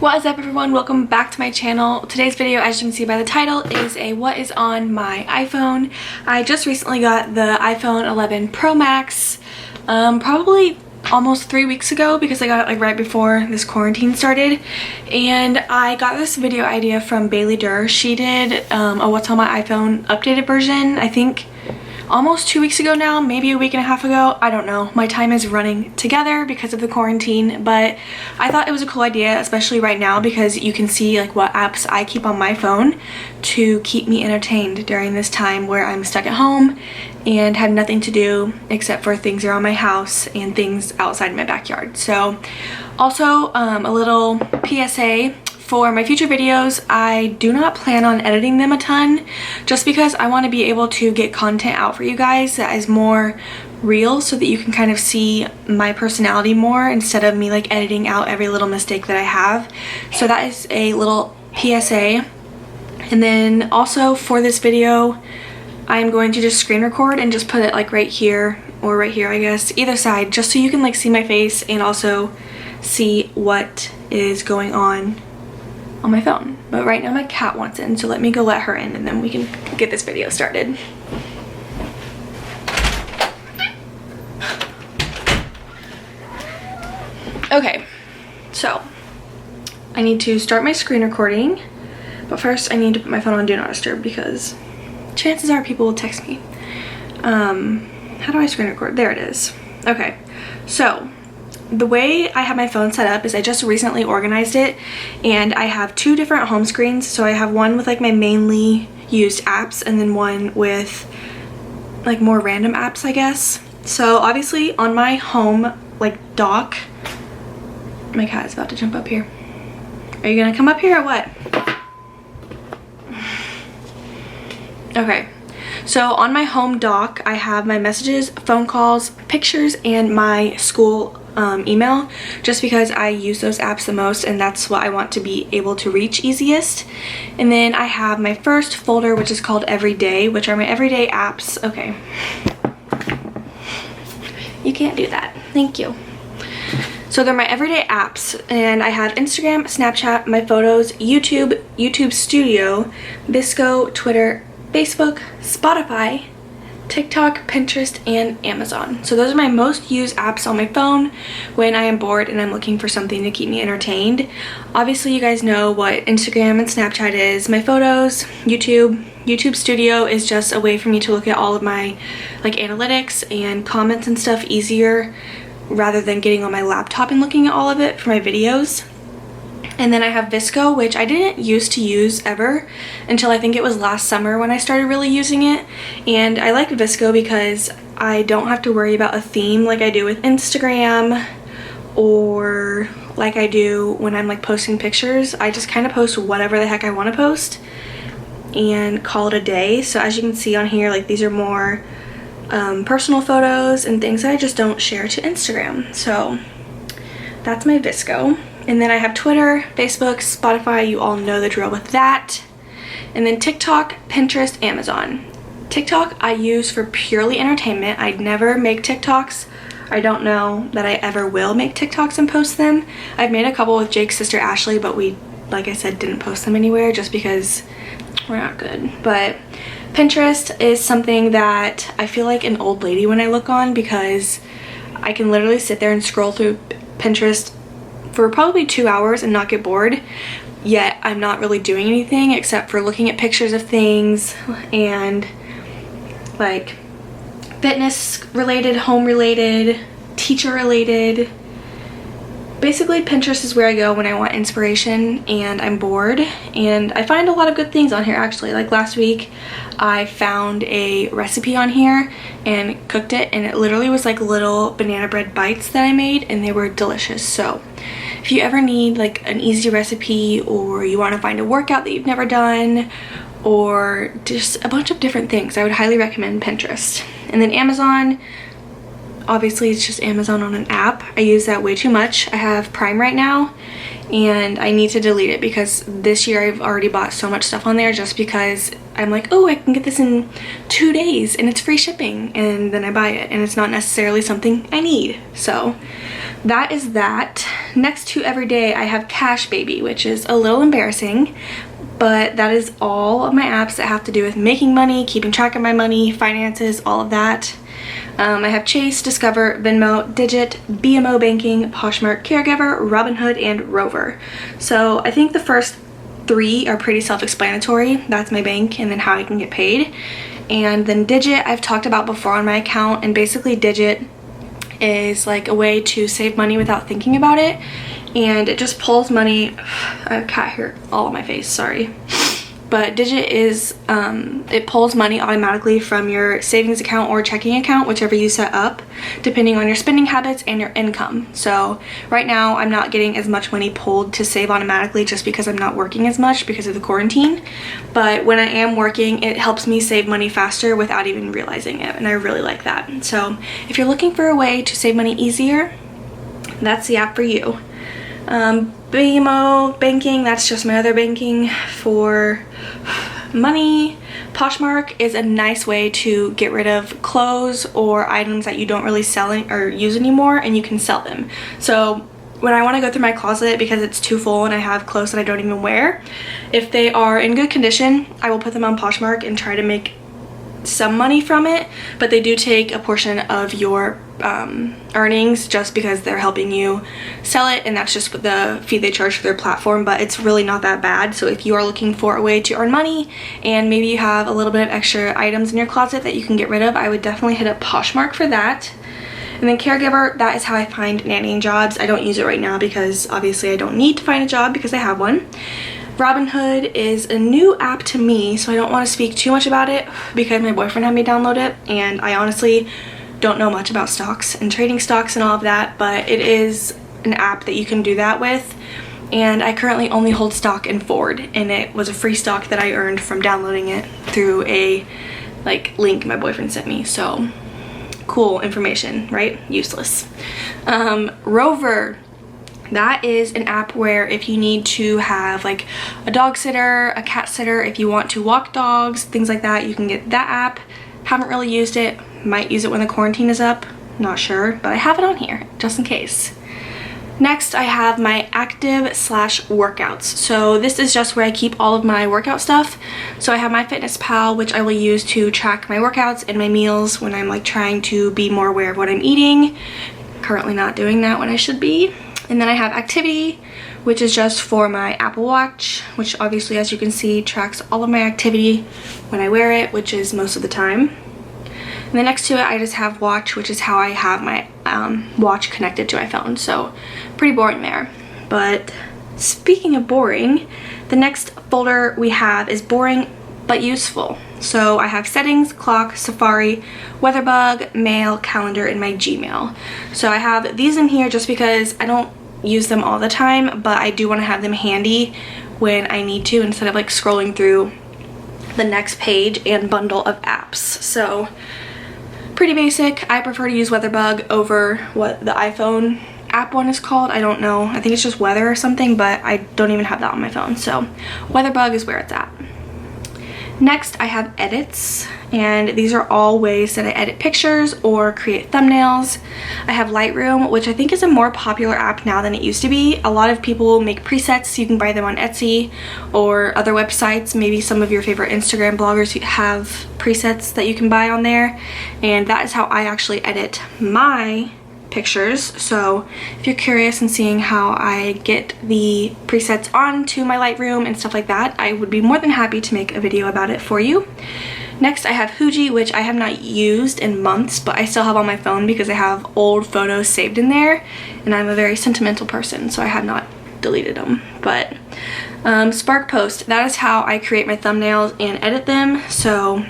What is up, everyone? Welcome back to my channel. Today's video, as you can see by the title, is a what is on my iPhone. I just recently got the iPhone 11 Pro Max, probably almost 3 weeks ago, because I got it like right before this quarantine started. And I got this video idea from Bailey Dir. She did a what's on my iPhone updated version, I think almost 2 weeks ago now, maybe a week and a half ago. I don't know. My time is running together because of the quarantine, but I thought it was a cool idea, especially right now, because you can see like what apps I keep on my phone to keep me entertained during this time where I'm stuck at home and have nothing to do except for things around my house and things outside my backyard. So also a little PSA. For my future videos, I do not plan on editing them a ton, just because I want to be able to get content out for you guys that is more real, so that you can kind of see my personality more instead of me like editing out every little mistake that I have. So that is a little PSA. And then also for this video, I'm going to just screen record and just put it like right here or right here, I guess, either side, just so you can like see my face and also see what is going on my phone. But right now my cat wants in, so let me go let her in and then we can get this video started. Okay, so I need to start my screen recording, but first I need to put my phone on Do Not Disturb because chances are people will text me. How do I screen record? There it is. Okay, so the way I have my phone set up is I just recently organized it, and I have two different home screens. So I have one with like my mainly used apps, and then one with like more random apps, I guess. So obviously on my home like dock, my cat is about to jump up here. Are you gonna come up here or what? Okay, so on my home dock I have my messages, phone calls, pictures, and my school email, just because I use those apps the most and that's what I want to be able to reach easiest. And then I have my first folder, which is called Everyday, which are my everyday apps. Okay, you can't do that, thank you. So they're my everyday apps, and I have Instagram, Snapchat, my photos, YouTube Studio, Visco, Twitter, Facebook, Spotify, TikTok, Pinterest, and Amazon. So those are my most used apps on my phone when I am bored and I'm looking for something to keep me entertained. Obviously you guys know what Instagram and Snapchat is. My photos, YouTube Studio is just a way for me to look at all of my like analytics and comments and stuff easier, rather than getting on my laptop and looking at all of it for my videos. And then I have Visco, which I didn't used to use ever until I think it was last summer when I started really using it. And I like Visco because I don't have to worry about a theme like I do with Instagram or like I do when I'm like posting pictures. I just kind of post whatever the heck I want to post and call it a day. So as you can see on here, like these are more personal photos and things that I just don't share to Instagram. So that's my Visco. And then I have Twitter, Facebook, Spotify, you all know the drill with that. And then TikTok, Pinterest, Amazon. TikTok I use for purely entertainment. I'd never make TikToks. I don't know that I ever will make TikToks and post them. I've made a couple with Jake's sister Ashley, but we, like I said, didn't post them anywhere just because we're not good. But Pinterest is something that I feel like an old lady when I look on, because I can literally sit there and scroll through Pinterest for probably 2 hours and not get bored, yet I'm not really doing anything except for looking at pictures of things and like fitness related, home related, teacher related. Basically Pinterest is where I go when I want inspiration and I'm bored, and I find a lot of good things on here actually. Like last week I found a recipe on here and cooked it, and it literally was like little banana bread bites that I made, and they were delicious. So if you ever need like an easy recipe, or you want to find a workout that you've never done, or just a bunch of different things, I would highly recommend Pinterest. And then Amazon, obviously it's just Amazon on an app. I use that way too much. I have Prime right now and I need to delete it because this year I've already bought so much stuff on there just because I'm like, oh, I can get this in 2 days and it's free shipping, and then I buy it and it's not necessarily something I need. So that is that. next to everyday, I have Cash Baby, which is a little embarrassing, but that is all of my apps that have to do with making money, keeping track of my money, finances, all of that. I have Chase, Discover, Venmo, Digit, BMO Banking, Poshmark, Caregiver, Robinhood, and Rover. So I think the first 3 are pretty self-explanatory. That's my bank and then how I can get paid. And then Digit I've talked about before on my account, and basically Digit is like a way to save money without thinking about it, and it just pulls money. I have a cat hair all on my face, sorry. But Digit is, it pulls money automatically from your savings account or checking account, whichever you set up, depending on your spending habits and your income. So right now I'm not getting as much money pulled to save automatically just because I'm not working as much because of the quarantine. But when I am working, it helps me save money faster without even realizing it, and I really like that. So if you're looking for a way to save money easier, that's the app for you. BMO Banking, that's just my other banking for money. Poshmark is a nice way to get rid of clothes or items that you don't really sell or use anymore, and you can sell them. So when I want to go through my closet because it's too full and I have clothes that I don't even wear, if they are in good condition, I will put them on Poshmark and try to make some money from it, but they do take a portion of your earnings just because they're helping you sell it, and that's just the fee they charge for their platform, but it's really not that bad. So if you are looking for a way to earn money and maybe you have a little bit of extra items in your closet that you can get rid of, I would definitely hit up Poshmark for that. And then Caregiver, that is how I find nannying jobs. I don't use it right now because obviously I don't need to find a job because I have one. Robinhood is a new app to me, so I don't want to speak too much about it because my boyfriend had me download it, and I honestly don't know much about stocks and trading stocks and all of that, but it is an app that you can do that with. And I currently only hold stock in Ford, and it was a free stock that I earned from downloading it through a link my boyfriend sent me. So cool information, right? Useless. Rover. That is an app where if you need to have like a dog sitter, a cat sitter, if you want to walk dogs, things like that, you can get that app. Haven't really used it. Might use it when the quarantine is up. Not sure, but I have it on here just in case. Next, I have my active/workouts. So this is just where I keep all of my workout stuff. So I have my MyFitnessPal, which I will use to track my workouts and my meals when I'm like trying to be more aware of what I'm eating. Currently not doing that when I should be. And then I have Activity, which is just for my Apple Watch, which obviously, as you can see, tracks all of my activity when I wear it, which is most of the time. And then next to it, I just have Watch, which is how I have my watch connected to my phone. So pretty boring there. But speaking of boring, the next folder we have is boring but useful. So I have Settings, Clock, Safari, Weatherbug, Mail, Calendar, and my Gmail. So I have these in here just because I don't use them all the time, but I do want to have them handy when I need to instead of like scrolling through the next page and bundle of apps. So pretty basic. I prefer to use Weatherbug over what the iPhone app one is called. I don't know. I think it's just weather or something, but I don't even have that on my phone. So Weatherbug is where it's at. Next, I have edits, and these are all ways that I edit pictures or create thumbnails. I have Lightroom, which I think is a more popular app now than it used to be. A lot of people make presets. You can buy them on Etsy or other websites. Maybe some of your favorite Instagram bloggers have presets that you can buy on there, and that is how I actually edit my pictures. So if you're curious in seeing how I get the presets onto my Lightroom and stuff like that, I would be more than happy to make a video about it for you. Next, I have Fuji, which I have not used in months, but I still have on my phone because I have old photos saved in there, and I'm a very sentimental person, so I have not deleted them. But Spark Post, that is how I create my thumbnails and edit them. So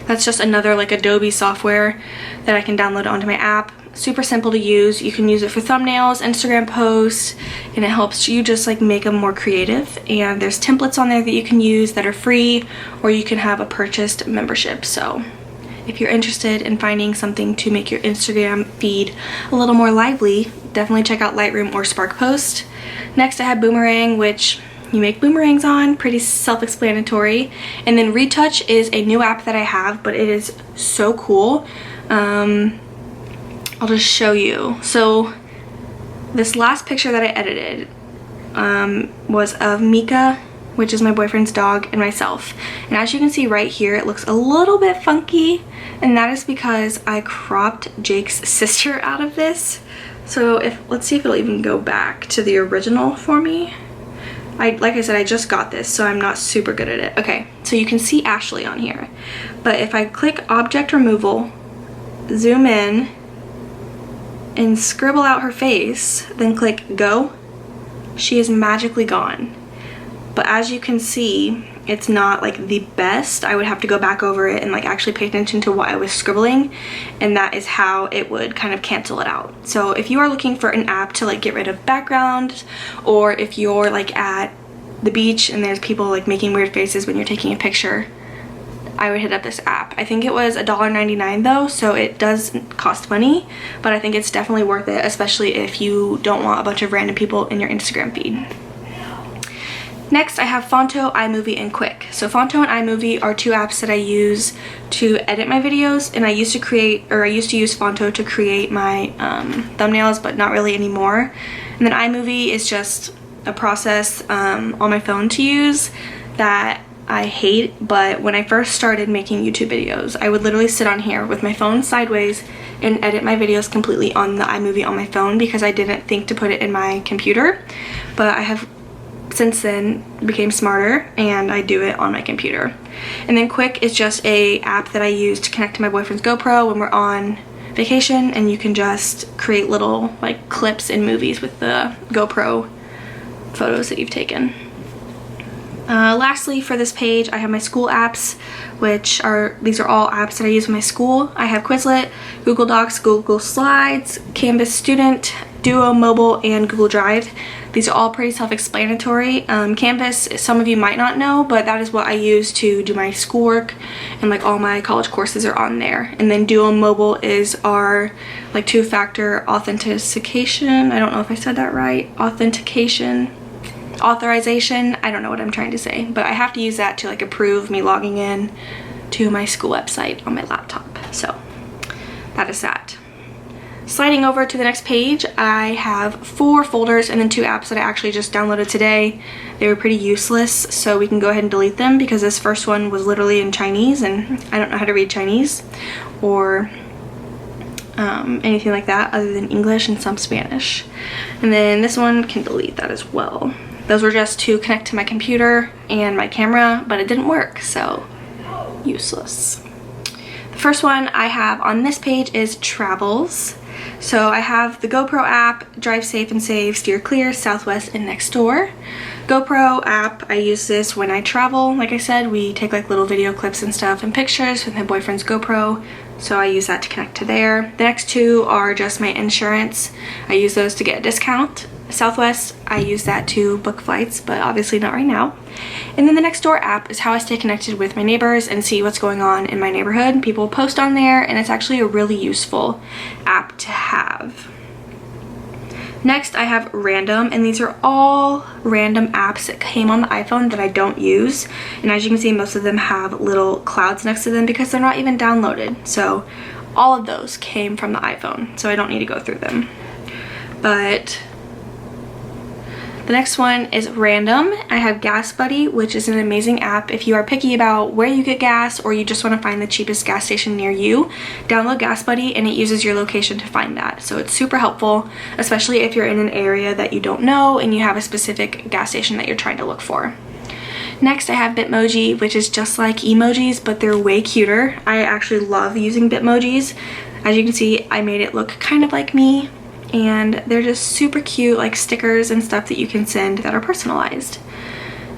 that's just another like Adobe software that I can download onto my app. Super simple to use. You can use it for thumbnails, Instagram posts, and it helps you just like make them more creative. And there's templates on there that you can use that are free, or you can have a purchased membership. So if you're interested in finding something to make your Instagram feed a little more lively, definitely check out Lightroom or Spark Post. Next, I have Boomerang, which you make boomerangs on, pretty self-explanatory. And then Retouch is a new app that I have, but it is so cool. I'll just show you. So This last picture that I edited was of Mika, which is my boyfriend's dog, and myself. And as you can see right here, it looks a little bit funky, and that is because I cropped Jake's sister out of this. So let's see if it'll even go back to the original for me. Like I said, I just got this, so I'm not super good at it. Okay, so you can see Ashley on here. But if I click object removal, zoom in, and scribble out her face, then click go, she is magically gone. But as you can see, it's not like the best. I would have to go back over it and like actually pay attention to what I was scribbling, and that is how it would kind of cancel it out. So if you are looking for an app to like get rid of background, or if you're like at the beach and there's people like making weird faces when you're taking a picture, I would hit up this app. I think it was $1.99 though, so it does cost money, but I think it's definitely worth it, especially if you don't want a bunch of random people in your Instagram feed. Next, I have Fonto, iMovie, and Quick. So Fonto and iMovie are two apps that I use to edit my videos, and I used to use Fonto to create my thumbnails, but not really anymore. And then iMovie is just a process on my phone to use that I hate, but when I first started making YouTube videos, I would literally sit on here with my phone sideways and edit my videos completely on the iMovie on my phone because I didn't think to put it in my computer. But I have since then became smarter and I do it on my computer. And then Quick is just a app that I use to connect to my boyfriend's GoPro when we're on vacation, and you can just create little like clips in movies with the GoPro photos that you've taken. Lastly, for this page, I have my school apps, these are all apps that I use in my school. I have Quizlet, Google Docs, Google Slides, Canvas Student, Duo Mobile, and Google Drive. These are all pretty self-explanatory. Canvas, some of you might not know, but that is what I use to do my schoolwork, and like all my college courses are on there. And then Duo Mobile is our like two-factor authentication. I don't know if I said that right. Authorization, I don't know what I'm trying to say, but I have to use that to like approve me logging in to my school website on my laptop. So that is that. Sliding over to the next page, I have 4 folders and then 2 apps that I actually just downloaded today. They were pretty useless, so we can go ahead and delete them because this first one was literally in Chinese and I don't know how to read Chinese or anything like that other than English and some Spanish. And then this one can delete that as well. Those were just to connect to my computer and my camera, but it didn't work, so useless. The first one I have on this page is travels. So I have the GoPro app, Drive Safe and Save, Steer Clear, Southwest, and Next Door. GoPro app, I use this when I travel. Like I said, we take like little video clips and stuff and pictures with my boyfriend's GoPro, so I use that to connect to there. The next 2 are just my insurance. I use those to get a discount. Southwest, I use that to book flights, but obviously not right now. And then the Next Door app is how I stay connected with my neighbors and see what's going on in my neighborhood. People post on there, and it's actually a really useful app to have. Next, I have Random, and these are all random apps that came on the iPhone that I don't use. And as you can see, most of them have little clouds next to them because they're not even downloaded. So all of those came from the iPhone, so I don't need to go through them. But the next one is Random. I have Gas Buddy, which is an amazing app if you are picky about where you get gas or you just want to find the cheapest gas station near you. Download Gas Buddy and it uses your location to find that. So it's super helpful, especially if you're in an area that you don't know and you have a specific gas station that you're trying to look for. Next, I have Bitmoji, which is just like emojis, but they're way cuter. I actually love using Bitmojis. As you can see, I made it look kind of like me, and they're just super cute, like stickers and stuff that you can send that are personalized.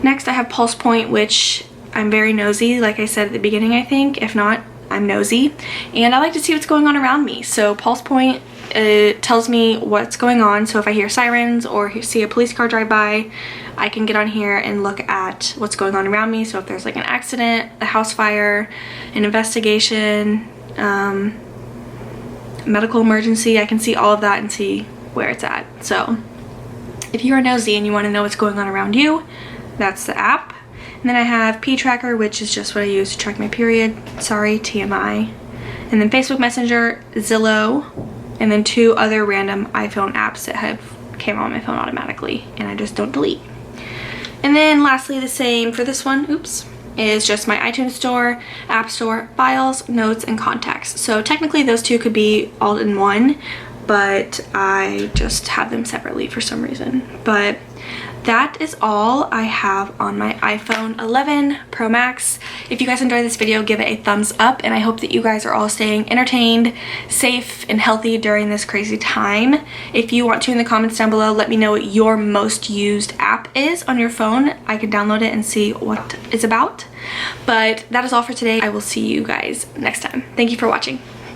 Next, I have Pulse Point, which I'm very nosy, like I said at the beginning, I think. If not, I'm nosy, and I like to see what's going on around me. So Pulse Point, it tells me what's going on. So if I hear sirens or see a police car drive by, I can get on here and look at what's going on around me. So if there's like an accident, a house fire, an investigation, medical emergency, I can see all of that and see where it's at. So if you are nosy and you want to know what's going on around you, that's the app. And then I have P Tracker, which is just what I use to track my period. Sorry, TMI. And then Facebook Messenger, Zillow, and then 2 other random iPhone apps that have came on my phone automatically, and I just don't delete. And then lastly, the same for this one, oops, is just my iTunes store, App Store, Files, Notes, and Contacts. So technically those two could be all in one, but I just have them separately for some reason. But that is all I have on my iPhone 11 Pro Max. If you guys enjoyed this video, give it a thumbs up, and I hope that you guys are all staying entertained, safe, and healthy during this crazy time. If you want to, in the comments down below, let me know what your most used app is on your phone. I can download it and see what it's about. But that is all for today. I will see you guys next time. Thank you for watching.